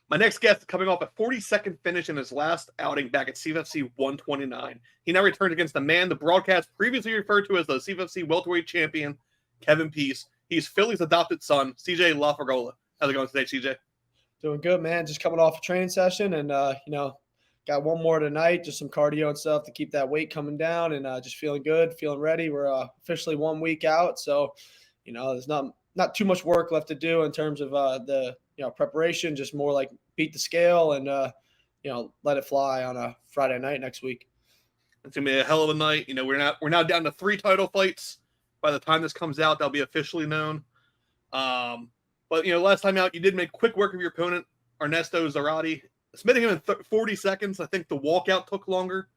My next guest, coming off a 42nd finish in his last outing back at CFFC 129. He now returns against the man the broadcast previously referred to as the CFFC Welterweight champion, Kevin Pease. He's Philly's adopted son, CJ LaFragola. How's it going today, CJ? Doing good, man. Just coming off a training session and, got one more tonight, just some cardio and stuff to keep that weight coming down and just feeling good, feeling ready. We're officially 1 week out. So, there's not too much work left to do in terms of the preparation, just more like beat the scale and, let it fly on a Friday night next week. It's going to be a hell of a night. We're now down to 3 title fights. By the time this comes out, they'll be officially known. But last time out, you did make quick work of your opponent, Ernesto Zarate, submitting him in 40 seconds. I think the walkout took longer.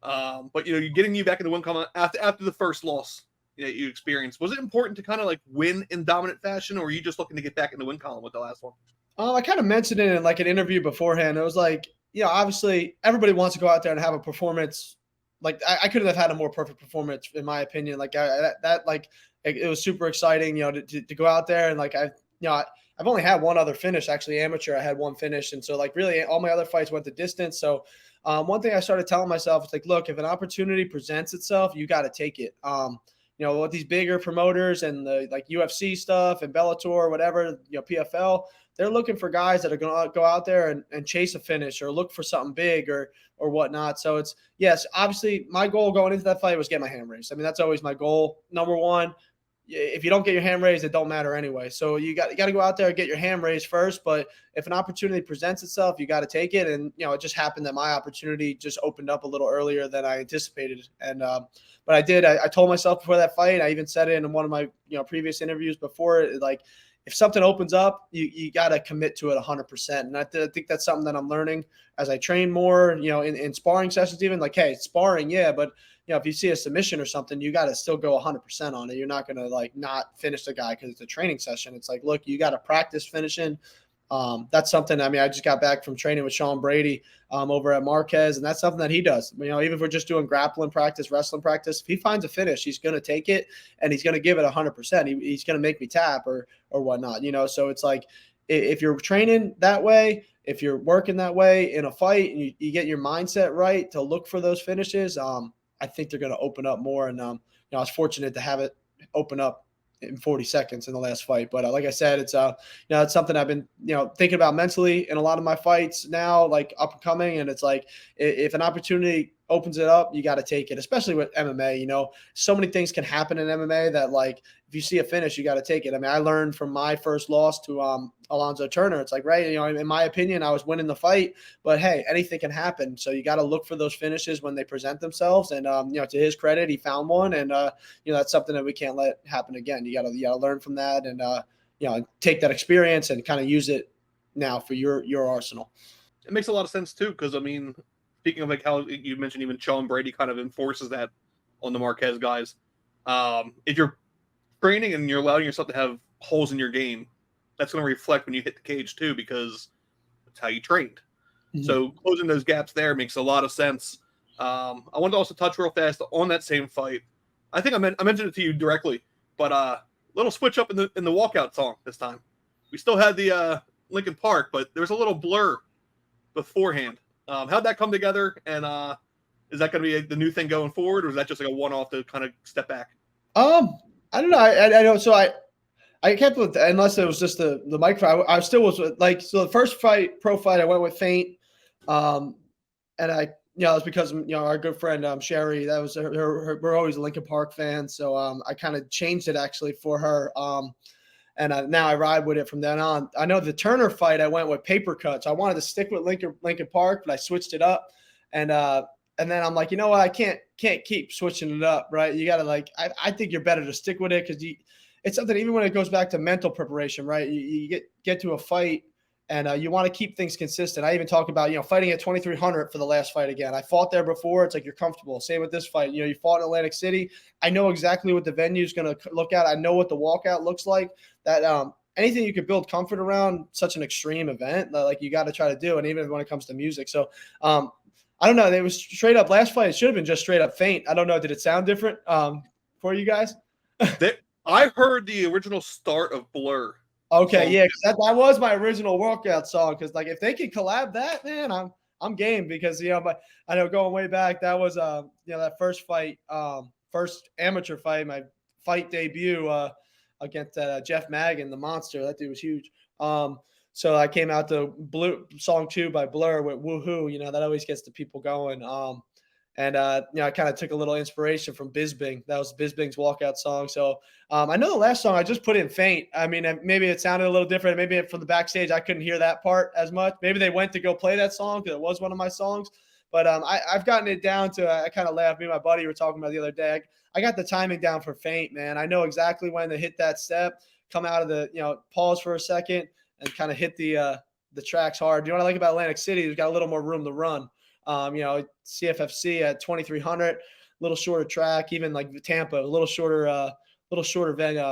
But you're getting you back in the win column after the first loss you experienced. Was it important to kind of like win in dominant fashion, or were you just looking to get back in the win column with the last one? I kind of mentioned it in like an interview beforehand. It was like, obviously everybody wants to go out there and have a performance. Like I couldn't have had a more perfect performance, in my opinion. Like it was super exciting, to go out there and like I've only had one other finish, actually amateur. I had one finish. And so like really all my other fights went the distance. So one thing I started telling myself is like, look, if an opportunity presents itself, you got to take it. With these bigger promoters and the like UFC stuff and Bellator, whatever, PFL, they're looking for guys that are going to go out there and chase a finish or look for something big or whatnot. So it's, yes, obviously my goal going into that fight was get my hand raised. I mean, that's always my goal. Number one. If you don't get your hand raised, it don't matter anyway. So you got to go out there and get your hand raised first. But if an opportunity presents itself, you got to take it. And it just happened that my opportunity just opened up a little earlier than I anticipated. And but I did. I told myself before that fight. I even said it in one of my previous interviews before. Like if something opens up, you got to commit to it 100%. And I think that's something that I'm learning as I train more. In sparring sessions, even like, hey, sparring, yeah, but. If you see a submission or something, you got to still go 100% on it. You're not going to like not finish the guy because it's a training session. It's like, look, you got to practice finishing. That's something. I mean, I just got back from training with Sean Brady over at Marquez, and that's something that he does. Even if we're just doing grappling practice, wrestling practice, if he finds a finish, he's going to take it and he's going to give it 100%. He's going to make me tap or whatnot. So it's like if you're training that way, if you're working that way in a fight, and you get your mindset right to look for those finishes. I think they're going to open up more. And, I was fortunate to have it open up in 40 seconds in the last fight. But like I said, it's, it's something I've been, thinking about mentally in a lot of my fights now, like up and coming. And it's like, if an opportunity opens it up, you got to take it, especially with MMA. So many things can happen in MMA that like, if you see a finish, you got to take it. I mean, I learned from my first loss to Alonzo Turner. It's like, right, in my opinion, I was winning the fight, but hey, anything can happen. So you got to look for those finishes when they present themselves. And to his credit, he found one, and that's something that we can't let happen again. You got to learn from that, and take that experience and kind of use it now for your arsenal. It makes a lot of sense too, because I mean, speaking of like how you mentioned, even Sean Brady kind of enforces that on the Marquez guys. If you're training and you're allowing yourself to have holes in your game, that's going to reflect when you hit the cage too, because that's how you trained. Mm-hmm. So closing those gaps there makes a lot of sense. I wanted to also touch real fast on that same fight. I think I mentioned it to you directly, but little switch up in the walkout song this time. We still had the Linkin Park, but there was a little blur beforehand. How'd that come together? And is that going to be the new thing going forward, or is that just like a one-off to kind of step back? I don't know. I don't. So I kept with, unless it was just the microphone. I still was like, so the first pro fight I went with Faint, and it was because our good friend Sherry. That was her. We're always a Linkin Park fan, so I kind of changed it actually for her. And now I ride with it from then on. I know the Turner fight, I went with Paper Cuts. I wanted to stick with Linkin Park, but I switched it up. And then I'm like, you know what? I can't keep switching it up, right? You got to I think you're better to stick with it because it's something, even when it goes back to mental preparation, right? You get to a fight and you want to keep things consistent. I even talk about, fighting at 2,300 for the last fight again. I fought there before. It's like you're comfortable. Same with this fight. You fought in Atlantic City. I know exactly what the venue is going to look at. I know what the walkout looks like. That anything you could build comfort around such an extreme event, like you got to try to do. And even when it comes to music. So I don't know. It was straight up last fight. It should have been just straight up Faint. I don't know. Did it sound different for you guys? I heard the original start of Blur Okay, song. yeah, 'cause that was my original Walkout song. Because like if they could collab that, man, I'm game because but I know going way back that was that first fight, first amateur fight, my fight debut against Jeff Magan, the monster. That dude was huge. So I came out to Blue song 2 by Blur with Woohoo. That always gets the people going. And I kind of took a little inspiration from Bisbing. That was Bisbing's Walkout song. So I know the last song I just put in Faint. I mean, maybe it sounded a little different. Maybe from the backstage I couldn't hear that part as much. Maybe they went to go play that song because it was one of my songs. But I've gotten it down to, I kind of laughed. Me and my buddy were talking about the other day. I got the timing down for Faint, man. I know exactly when to hit that step, come out of the, pause for a second and kind of hit the tracks hard. You know what I like about Atlantic City? There's got a little more room to run. CFFC at 2,300, a little shorter track, even like Tampa, a little shorter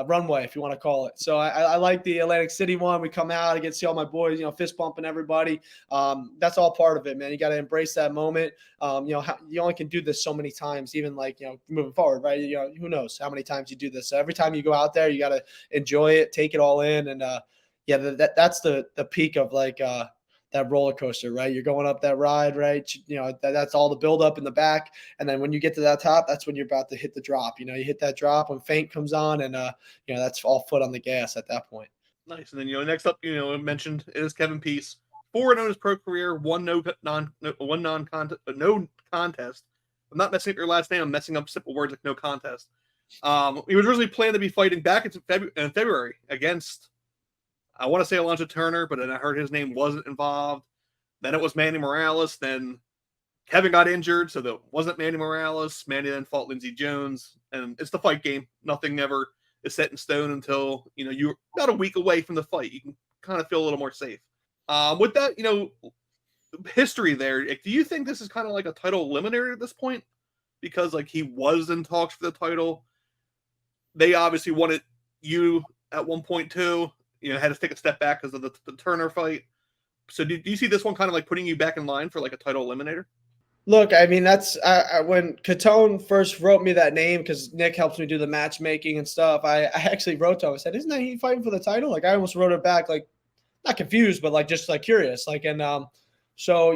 runway, if you want to call it. So I like the Atlantic City one. We come out, I get to see all my boys, fist bumping everybody. That's all part of it, man. You got to embrace that moment. You only can do this so many times, even like, moving forward, right? Who knows how many times you do this. So every time you go out there, you got to enjoy it, take it all in. And that's the peak of like, that roller coaster, right? You're going up that ride, right? That's all the build up in the back. And then when you get to that top, that's when you're about to hit the drop. You hit that drop when Faint comes on and, that's all foot on the gas at that point. Nice. And then, next up, mentioned is Kevin Pease. 4-0 in his pro career, no contest. I'm not messing up your last name. I'm messing up simple words like no contest. He was originally planned to be fighting back in February against, I want to say Alonzo Turner, but then I heard his name wasn't involved. Then it was Manny Morales. Then Kevin got injured, so that wasn't Manny Morales. Manny then fought Lindsey Jones, and it's the fight game. Nothing ever is set in stone until you're about a week away from the fight. You can kind of feel a little more safe. With that, history there. Do you think this is kind of like a title eliminator at this point? Because like he was in talks for the title. They obviously wanted you at one point too. Had to take a step back because of the Turner fight. So do you see this one kind of like putting you back in line for like a title eliminator? Look, I mean, that's when Catone first wrote me that name, because Nick helps me do the matchmaking and stuff. I actually wrote to him. I said, "Isn't that he fighting for the title?" Like I almost wrote it back, like not confused, but like just like curious. Like so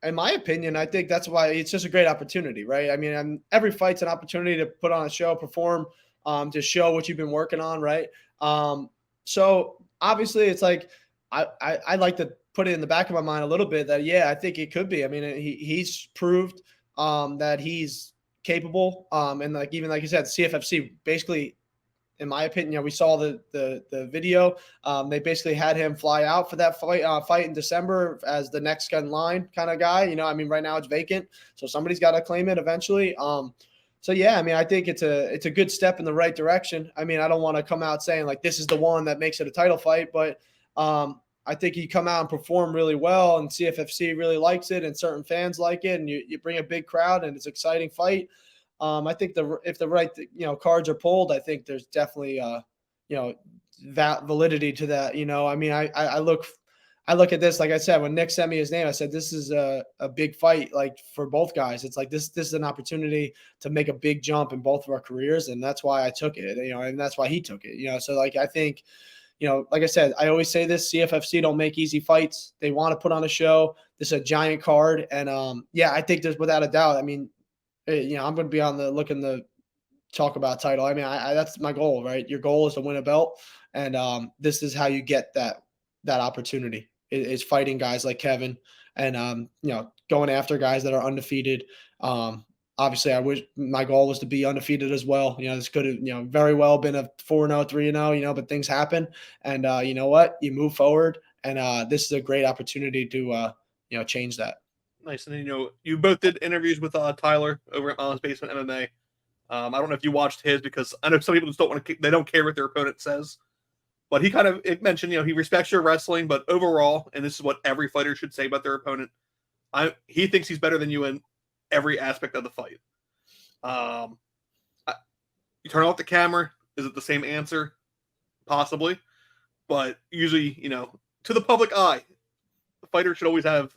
in my opinion, I think that's why it's just a great opportunity, right? I mean, every fight's an opportunity to put on a show, perform, to show what you've been working on, right? So obviously, it's like I like to put it in the back of my mind a little bit that I think it could be. I mean, he's proved that he's capable, and like even like you said, CFFC basically, in my opinion, we saw the video. They basically had him fly out for that fight in December as the next in line kind of guy. I mean, right now it's vacant, so somebody's got to claim it eventually. So I mean, I think it's a good step in the right direction. I mean, I don't want to come out saying like this is the one that makes it a title fight, but I think you come out and perform really well, and CFFC really likes it, and certain fans like it, and you bring a big crowd, and it's an exciting fight. I think if the right cards are pulled, I think there's definitely validity to that. I mean, I look at this, like I said, when Nick sent me his name, I said, this is a big fight, like for both guys. It's like, this is an opportunity to make a big jump in both of our careers. And that's why I took it, and that's why he took it, so like, I think, like I said, I always say this, CFFC don't make easy fights. They want to put on a show. This is a giant card. And I think there's without a doubt, I mean, I'm going to be on the looking to talk about title. I mean, that's my goal, right? Your goal is to win a belt. And this is how you get that opportunity is fighting guys like Kevin and, going after guys that are undefeated. Obviously, I wish my goal was to be undefeated as well. This could have, very well been a 4-0, 3-0, but things happen. And you know what? You move forward. And this is a great opportunity to, change that. Nice. And then, you both did interviews with Tyler over at Mom's Basement MMA. I don't know if you watched his, because I know some people just they don't care what their opponent says. But he kind of mentioned, he respects your wrestling, but overall, and this is what every fighter should say about their opponent, he thinks he's better than you in every aspect of the fight. You turn off the camera, is it the same answer? Possibly. But usually, to the public eye, the fighter should always have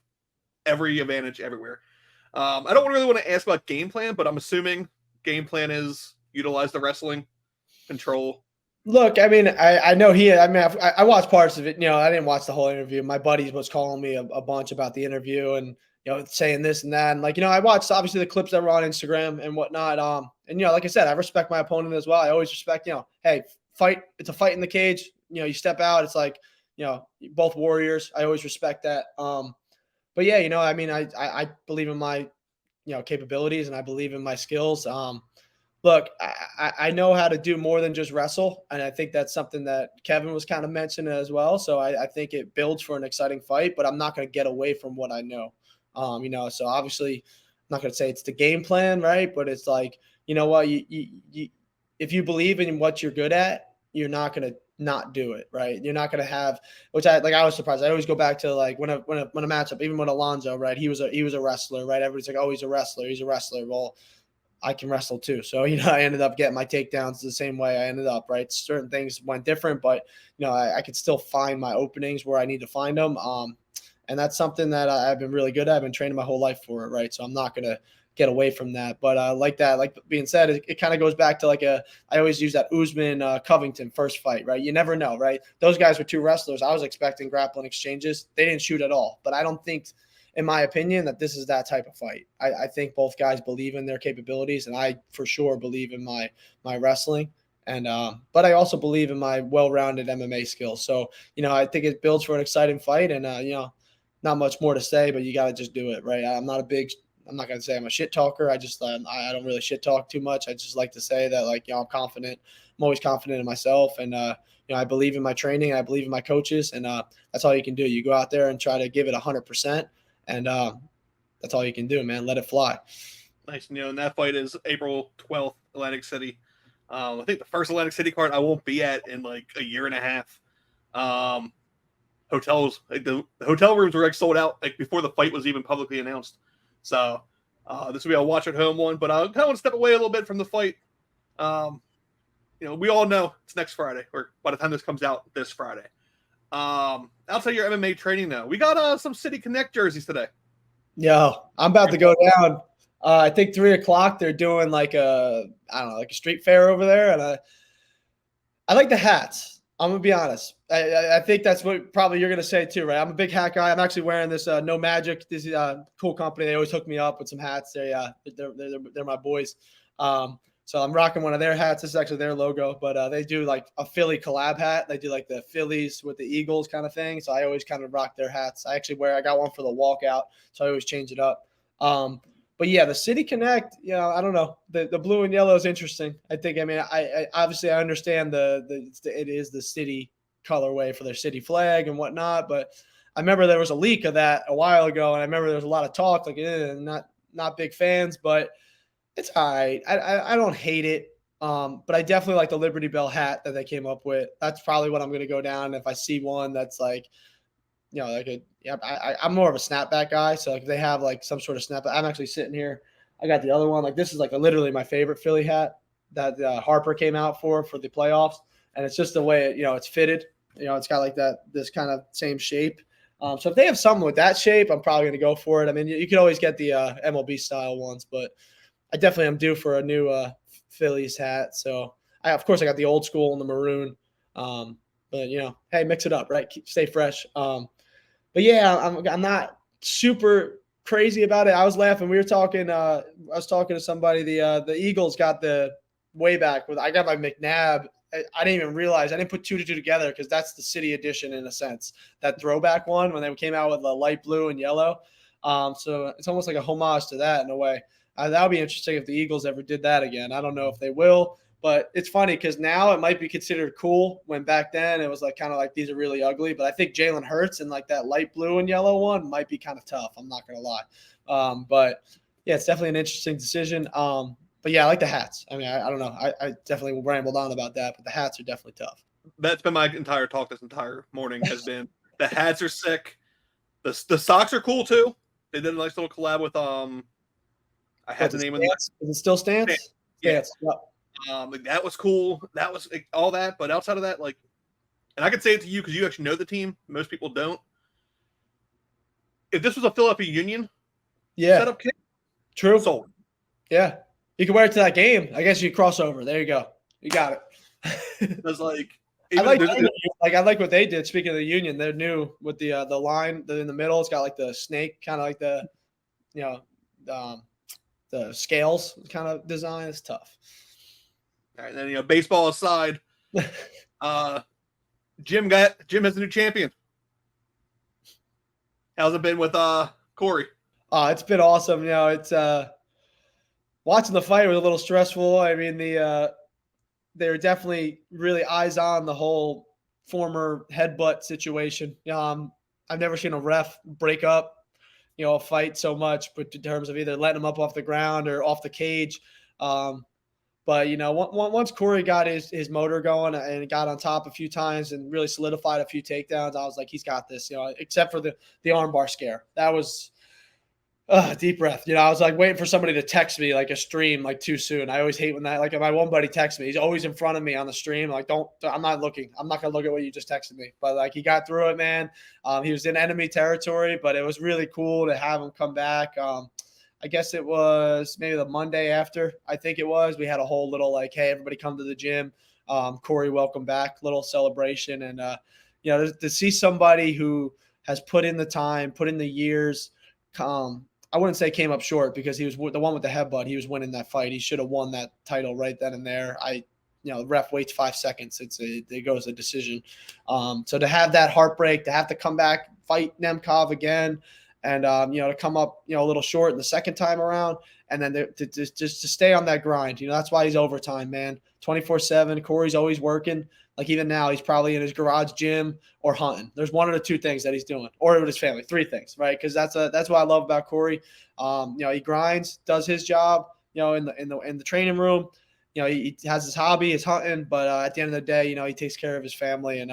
every advantage everywhere. I don't really want to ask about game plan, but I'm assuming game plan is utilize the wrestling, control. Look, I mean, I know I watched parts of it. You know, I didn't watch the whole interview. My buddies was calling me a bunch about the interview and, you know, saying this and that. And like, you know, I watched obviously the clips that were on Instagram and whatnot. And, you know, like I said, I respect my opponent as well. I always respect, you know, hey, fight. It's a fight in the cage. You know, you step out. It's like, you know, both warriors. I always respect that. But yeah, you know, I mean, I believe in my, you know, capabilities and I believe in my skills. Look, I know how to do more than just wrestle, and I think that's something that Kevin was kind of mentioning as well. So I think it builds for an exciting fight, but I'm not going to get away from what I know. You know, so obviously, I'm not going to say it's the game plan, right? But it's like, you know what, if you believe in what you're good at, you're not going to not do it, right? You're not going to have, which I was surprised. I always go back to like when a matchup, even with Alonzo, right? He was a wrestler, right? Everybody's like, oh, he's a wrestler. He's a wrestler. Well, I can wrestle too. So, you know, I ended up getting my takedowns the same way I ended up, right? Certain things went different, but, you know, I could still find my openings where I need to find them. And that's something that I've been really good at. I've been training my whole life for it, right? So I'm not going to get away from that. But like being said, it kind of goes back to I always use that Usman Covington first fight, right? You never know, right? Those guys were two wrestlers. I was expecting grappling exchanges. They didn't shoot at all. But I don't think, in my opinion, that this is that type of fight. I think both guys believe in their capabilities, and I for sure believe in my wrestling. And but I also believe in my well-rounded MMA skills. So, you know, I think it builds for an exciting fight. And you know, not much more to say, but you got to just do it, right? I'm not going to say I'm a shit talker. I don't really shit talk too much. I just like to say that, like, you know, I'm confident. I'm always confident in myself, and you know, I believe in my training. I believe in my coaches, and that's all you can do. You go out there and try to give it 100%. And that's all you can do, man. Let it fly. Nice. You know, and that fight is April 12th, Atlantic City. I think the first Atlantic City card I won't be at in like a year and a half. Hotels, like the hotel rooms were like sold out like before the fight was even publicly announced. So this will be a watch at home one, but I kind of want to step away a little bit from the fight. You know, we all know it's next Friday, or by the time this comes out, this Friday. Outside your MMA training though, we got some City Connect jerseys today. Yo, I'm about to go down. I think 3:00 they're doing like a street fair over there, and I like the hats. I'm gonna be honest. I think that's what probably you're gonna say too, right? I'm a big hat guy. I'm actually wearing this No Magic. This is cool company. They always hook me up with some hats. They're my boys. So I'm rocking one of their hats. This is actually their logo, but they do like a Philly collab hat. They do like the Phillies with the Eagles kind of thing. So I always kind of rock their hats. I got one for the Walkout, so I always change it up. But yeah, the City Connect, you know, I don't know. The blue and yellow is interesting. I obviously I understand it is the city colorway for their city flag and whatnot, but I remember there was a leak of that a while ago, and I remember there was a lot of talk like, not big fans, but it's all right. I don't hate it. But I definitely like the Liberty Bell hat that they came up with. That's probably what I'm going to go down. If I see one that's like, you know, I'm more of a snapback guy. So like if they have like some sort of snapback, I'm actually sitting here. I got the other one. Like this is like literally my favorite Philly hat that Harper came out for the playoffs. And it's just the way it, you know, it's fitted. You know, it's got like this kind of same shape. So if they have something with that shape, I'm probably going to go for it. I mean, you can always get the MLB style ones, but I definitely am due for a new Phillies hat. So of course I got the old school and the maroon. But you know, hey, mix it up, right? Stay fresh. But yeah, I'm not super crazy about it. I was laughing. We were talking. I was talking to somebody. The Eagles got the way back with. I got my McNabb. I didn't even realize. I didn't put two to two together because that's the city edition in a sense. That throwback one when they came out with the light blue and yellow. So it's almost like a homage to that in a way. That would be interesting if the Eagles ever did that again. I don't know if they will, but it's funny because now it might be considered cool when back then it was like kind of like these are really ugly. But I think Jalen Hurts and like that light blue and yellow one might be kind of tough. I'm not going to lie. But yeah, it's definitely an interesting decision. But yeah, I like the hats. I mean, I don't know. I definitely rambled on about that, but the hats are definitely tough. That's been my entire talk this entire morning has been the hats are sick. The socks are cool too. They did a nice little collab with I had the name of Stance? Is it still Stance? Yeah. Stance. Yep. Like, that was cool. That was like, all that. But outside of that, like, and I can say it to you because you actually know the team. Most people don't. If this was a Philadelphia Union setup kit, true. Sold. Yeah. You can wear it to that game. I guess you cross over. There you go. You got it. Because like, I even like there's, I like what they did. Speaking of the union, they're new with the line that in the middle. It's got like the snake, kind of like the you know um, the scales kind of design. It's tough. and then baseball aside, uh, Jim has a new champion. How's it been with Corey? It's been awesome. It's watching the fight was a little stressful. I mean, they were definitely really eyes on the whole former headbutt situation. I've never seen a ref break up, a fight so much, but in terms of either letting him up off the ground or off the cage. But once Corey got his motor going and got on top a few times and really solidified a few takedowns, I was like, he's got this. Except for the armbar scare. That was deep breath. I was like waiting for somebody to text me like a stream like too soon. I always hate when that, like if my one buddy texts me, he's always in front of me on the stream. Like, I'm not looking. I'm not going to look at what you just texted me. But like he got through it, man. He was in enemy territory, but it was really cool to have him come back. I guess it was maybe the Monday after, I think it was. We had a whole little like, hey, everybody come to the gym. Corey, welcome back, little celebration. And, to see somebody who has put in the time, put in the years, I wouldn't say came up short because he was the one with the headbutt. He was winning that fight. He should have won that title right then and there. The ref waits 5 seconds. It goes a decision. So to have that heartbreak, to have to come back, fight Nemkov again, and to come up a little short in the second time around, and then just to stay on that grind. That's why he's overtime, man. 24/7. Corey's always working. Like even now, he's probably in his garage gym or hunting. There's one of the two things that he's doing, or with his family. 3 things, right? Because that's what I love about Corey. He grinds, does his job. In the training room. He has his hobby, his hunting, but at the end of the day, he takes care of his family, and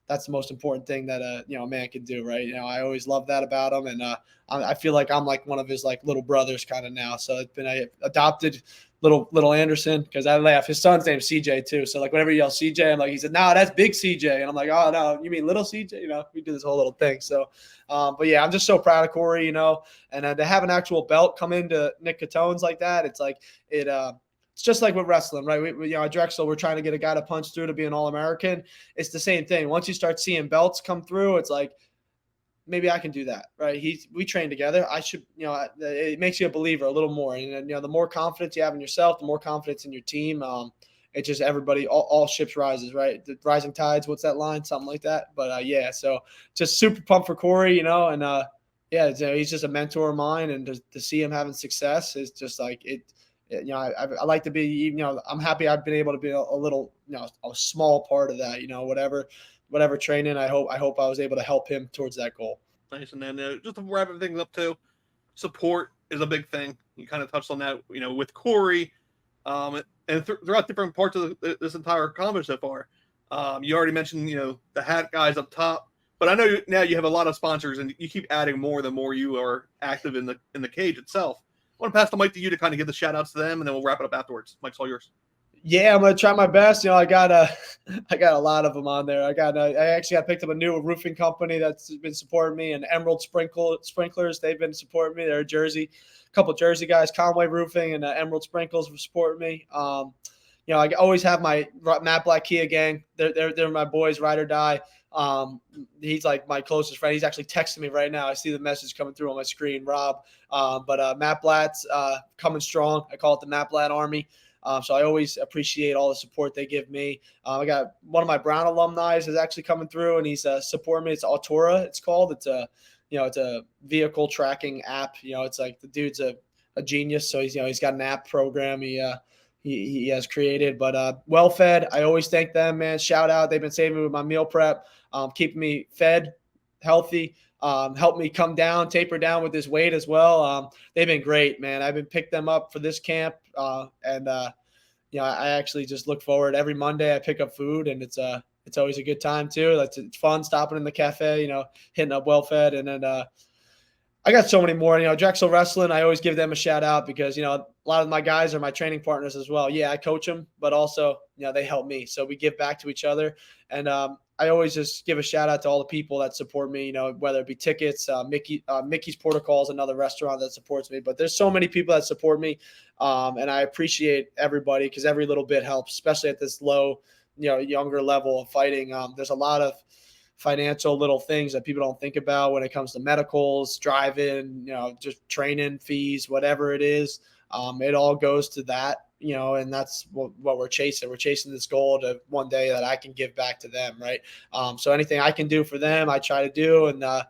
that's the most important thing that a man can do, right? I always love that about him, and I feel like I'm like one of his like little brothers kind of now. So it's been adopted little Anderson, because I laugh. His son's name's CJ too. So like whenever you yell CJ, I'm like, he said, "No, that's big CJ," and I'm like, "Oh no, you mean little CJ?" We do this whole little thing. So, but yeah, I'm just so proud of Corey, and to have an actual belt come into Nick Catone's like that, it's like it's just like with wrestling, right? We at Drexel, we're trying to get a guy to punch through to be an All-American. It's the same thing. Once you start seeing belts come through, it's like, maybe I can do that, right? We train together. I should, it makes you a believer a little more. And, the more confidence you have in yourself, the more confidence in your team. It's just everybody, all ships rises, right? The rising tides, what's that line? Something like that. But yeah, so just super pumped for Corey, and yeah, he's just a mentor of mine. And to see him having success is just like it. I like to be, I'm happy I've been able to be a little, a small part of that, whatever training. I hope I was able to help him towards that goal. Nice. And then just to wrap things up too, support is a big thing. You kind of touched on that, with Corey, and throughout different parts of this entire combo so far. You already mentioned, the hat guys up top, but I know now you have a lot of sponsors and you keep adding more the more you are active in the cage itself. I want to pass the mic to you to kind of give the shout outs to them, and then we'll wrap it up afterwards. Mike's all yours. Yeah, I'm gonna try my best. I got a lot of them on there. I actually got picked up a new roofing company that's been supporting me, and Emerald Sprinklers. They've been supporting me. They're a couple Jersey guys, Conway Roofing and Emerald Sprinkles for supporting me. I always have my Matt Black Kia gang. They're my boys, ride or die. He's like my closest friend. He's actually texting me right now. I see the message coming through on my screen, Rob. But Matt Blatt's coming strong. I call it the Matt Blatt Army. So I always appreciate all the support they give me. I got one of my Brown alumni is actually coming through, and he's supporting me. It's Autora, it's called. It's a vehicle tracking app. It's like the dude's a genius. So he's got an app program he has created. But Well Fed, I always thank them, man. Shout out. They've been saving me with my meal prep, keeping me fed, healthy. Helped me come down, taper down with this weight as well. They've been great, man. I've been picked them up for this camp. And I actually just look forward every Monday. I pick up food, and it's always a good time too. It's fun stopping in the cafe, hitting up Well Fed. And then, I got so many more, Drexel Wrestling. I always give them a shout out because, a lot of my guys are my training partners as well. Yeah, I coach them, but also, they help me. So we give back to each other. And I always just give a shout out to all the people that support me, whether it be tickets, Mickey's Protocol is another restaurant that supports me. But there's so many people that support me. And I appreciate everybody because every little bit helps, especially at this low younger level of fighting. There's a lot of financial little things that people don't think about when it comes to medicals, driving, just training fees, whatever it is. It all goes to that, and that's what we're chasing. We're chasing this goal to one day that I can give back to them, right? So anything I can do for them, I try to do. And and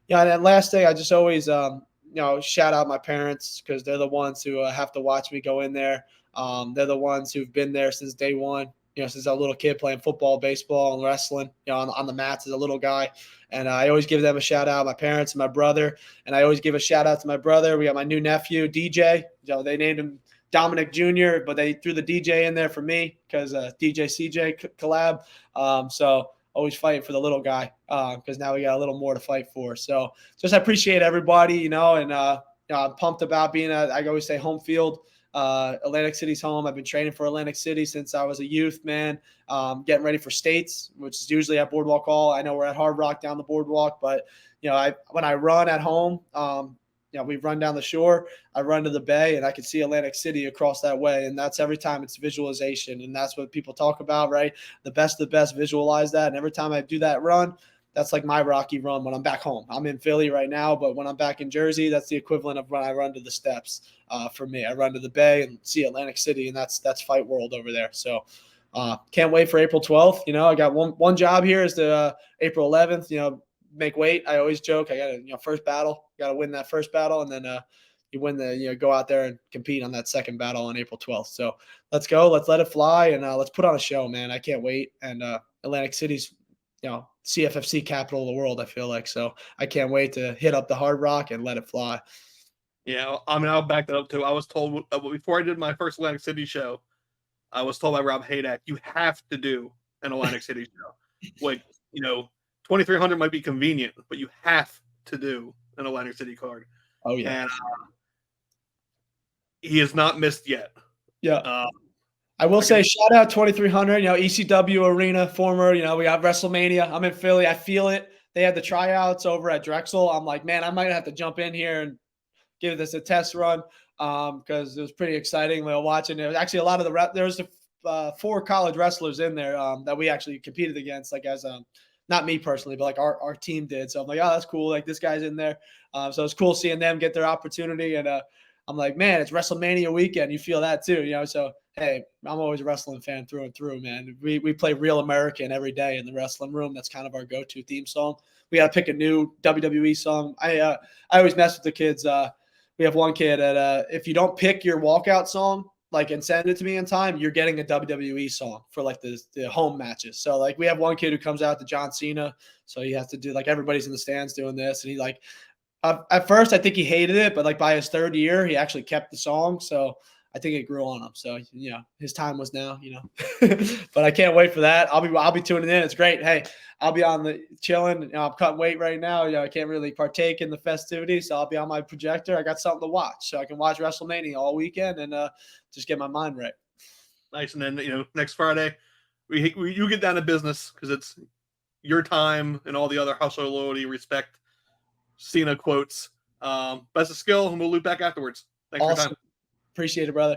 then last thing, I just always shout out my parents, because they're the ones who have to watch me go in there. They're the ones who've been there since day one. Since I was a little kid playing football, baseball, and wrestling, on the mats as a little guy. And I always give them a shout out, my parents and my brother. And I always give a shout out to my brother. We got my new nephew, DJ. They named him Dominic Jr., but they threw the DJ in there for me because DJ CJ collab. So always fighting for the little guy, because now we got a little more to fight for. So just I appreciate everybody, and I'm pumped about being I always say, home field. Atlantic City's home. I've been training for Atlantic City since I was a youth, man. Getting ready for states, which is usually at Boardwalk Hall. I know we're at Hard Rock down the boardwalk, but when I run at home, we run down the shore, I run to the bay, and I can see Atlantic City across that way. And that's every time it's visualization. And that's what people talk about, right? The best of the best visualize that. And every time I do that run, that's like my Rocky run when I'm back home. I'm in Philly right now, but when I'm back in Jersey, that's the equivalent of when I run to the steps. For me, I run to the bay and see Atlantic City, and that's fight world over there. So can't wait for April 12th. I got one job here is the April 11th, make weight. I always joke, I got first battle, got to win that first battle. And then you win go out there and compete on that second battle on April 12th. So let's go, let's let it fly. And let's put on a show, man. I can't wait. And Atlantic City's, CFFC capital of the world, I feel like. So I can't wait to hit up the Hard Rock and let it fly. Yeah, I mean, I'll back that up too. I was told before I did my first Atlantic City show, I was told by Rob Haydak, you have to do an Atlantic City show. Like, 2,300 might be convenient, but you have to do an Atlantic City card. Oh, yeah. And he has not missed yet. Yeah. I will say, shout out 2,300, ECW Arena, former, we got WrestleMania. I'm in Philly. I feel it. They had the tryouts over at Drexel. I'm like, man, I might have to jump in here and give this a test run, because it was pretty exciting. We were watching. It was actually a lot of there was 4 college wrestlers in there that we actually competed against, like as not me personally, but like our team did. So I'm like, oh, that's cool. Like this guy's in there. So it's cool seeing them get their opportunity. And I'm like, man, it's WrestleMania weekend. You feel that too, So hey, I'm always a wrestling fan through and through, man. We play Real American every day in the wrestling room. That's kind of our go-to theme song. We got to pick a new WWE song. I always mess with the kids. We have one kid that if you don't pick your walkout song, and send it to me in time, you're getting a WWE song for the home matches. So we have one kid who comes out to John Cena. So he has to do everybody's in the stands doing this. And he at first I think he hated it, but by his 3rd year, he actually kept the song. So I think it grew on him. So, his time was now, but I can't wait for that. I'll be tuning in. It's great. Hey, I'll be on the chilling. I'm cutting weight right now. I can't really partake in the festivities. So I'll be on my projector. I got something to watch, so I can watch WrestleMania all weekend and just get my mind right. Nice. And then, next Friday, you get down to business, because it's your time and all the other hustle, loyalty, respect, Cena quotes. Best of skill, and we'll loop back afterwards. Thanks for your time. Appreciate it, brother.